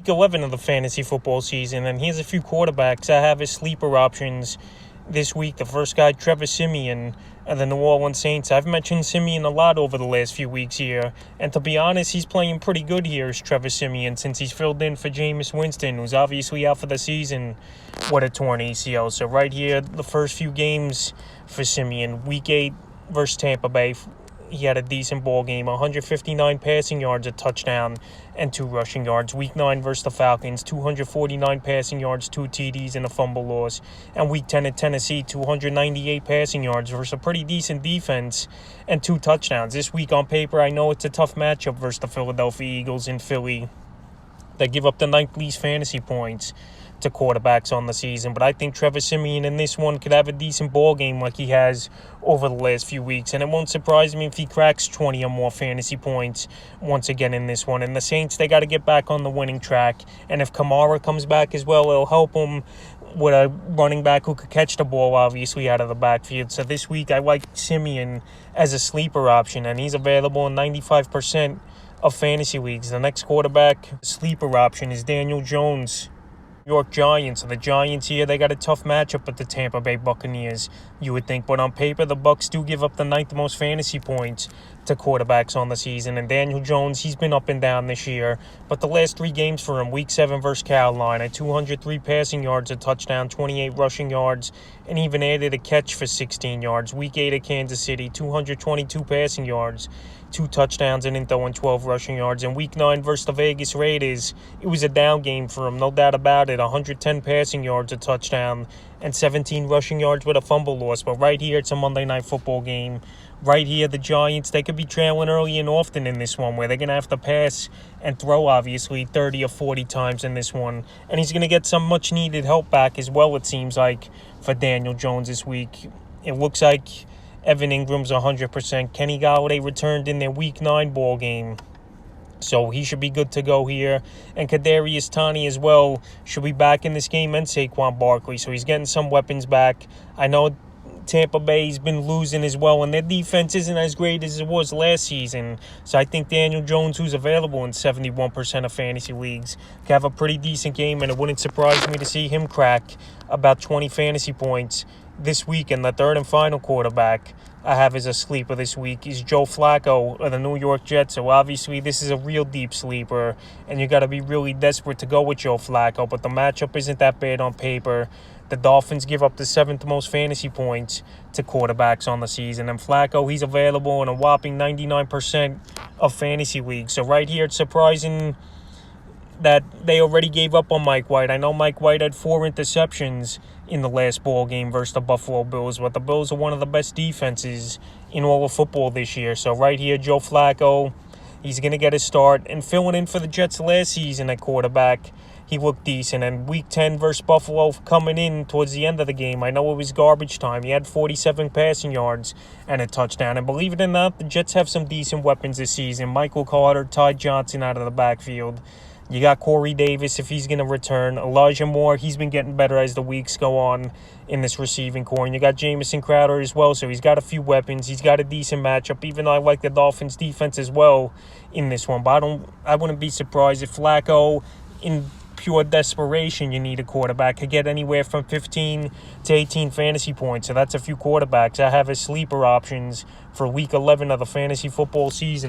Week 11 of the fantasy football season, and here's a few quarterbacks I have as sleeper options this week. The first guy, Trevor Siemian of the New Orleans Saints. I've mentioned Siemian a lot over the last few weeks here, and to be honest, he's playing pretty good here as Trevor Siemian since he's filled in for Jameis Winston, who's obviously out for the season with a torn ACL. So right here, the first few games for Siemian, Week 8 versus Tampa Bay, he had a decent ball game, 159 passing yards, a touchdown, and 2 rushing yards. Week 9 versus the Falcons, 249 passing yards, 2 TDs, and a fumble loss. And Week 10 at Tennessee, 298 passing yards versus a pretty decent defense and 2 touchdowns. This week on paper, I know it's a tough matchup versus the Philadelphia Eagles in Philly. They give up the 9th least fantasy points to quarterbacks on the season, but I think Trevor Siemian in this one could have a decent ball game like he has over the last few weeks, and it won't surprise me if he cracks 20 or more fantasy points once again in this one. And the Saints, they got to get back on the winning track, and if Kamara comes back as well, it'll help him with a running back who could catch the ball, obviously, out of the backfield. So this week, I like Siemian as a sleeper option, and he's available in 95% of fantasy leagues. The next quarterback sleeper option is Daniel Jones, New York Giants. So the Giants here, they got a tough matchup with the Tampa Bay Buccaneers, you would think. But on paper, the Bucs do give up the 9th most fantasy points to quarterbacks on the season. And Daniel Jones, he's been up and down this year. But the last 3 games for him, Week 7 versus Carolina, 203 passing yards, a touchdown, 28 rushing yards, and even added a catch for 16 yards. Week 8 at Kansas City, 222 passing yards, 2 touchdowns, and throwing 12 rushing yards. And Week 9 versus the Vegas Raiders, it was a down game for him, no doubt about it. 110 passing yards, a touchdown, and 17 rushing yards with a fumble loss. But right here, it's a Monday Night Football game. Right here, the Giants, they could be trailing early and often in this one, where they're going to have to pass and throw, obviously, 30 or 40 times in this one. And he's going to get some much-needed help back as well, it seems like, for Daniel Jones this week. It looks like Evan Ingram's 100%. Kenny Golladay returned in their Week 9 ball game, so he should be good to go here. And Kadarius Toney as well should be back in this game, and Saquon Barkley. So he's getting some weapons back. I know Tampa Bay's been losing as well, and their defense isn't as great as it was last season. So I think Daniel Jones, who's available in 71% of fantasy leagues, can have a pretty decent game, and it wouldn't surprise me to see him crack about 20 fantasy points this week. And the third and final quarterback I have as a sleeper this week is Joe Flacco of the New York Jets. So obviously this is a real deep sleeper, and you got to be really desperate to go with Joe Flacco, but the matchup isn't that bad on paper. The Dolphins give up the 7th most fantasy points to quarterbacks on the season, and Flacco, he's available in a whopping 99% of fantasy leagues. So right here, it's surprising that they already gave up on Mike White. I know Mike White had 4 interceptions in the last ball game versus the Buffalo Bills, but the Bills are one of the best defenses in all of football this year. So right here, Joe Flacco, he's going to get a start. And filling in for the Jets last season at quarterback, he looked decent. And Week 10 versus Buffalo, coming in towards the end of the game, I know it was garbage time. He had 47 passing yards and a touchdown. And believe it or not, the Jets have some decent weapons this season. Michael Carter, Ty Johnson out of the backfield. You got Corey Davis if he's going to return. Elijah Moore, he's been getting better as the weeks go on in this receiving core. And you got Jamison Crowder as well, so he's got a few weapons. He's got a decent matchup, even though I like the Dolphins' defense as well in this one. But I wouldn't be surprised if Flacco, in pure desperation, you need a quarterback, could get anywhere from 15 to 18 fantasy points. So that's a few quarterbacks I have as sleeper options for Week 11 of the fantasy football season.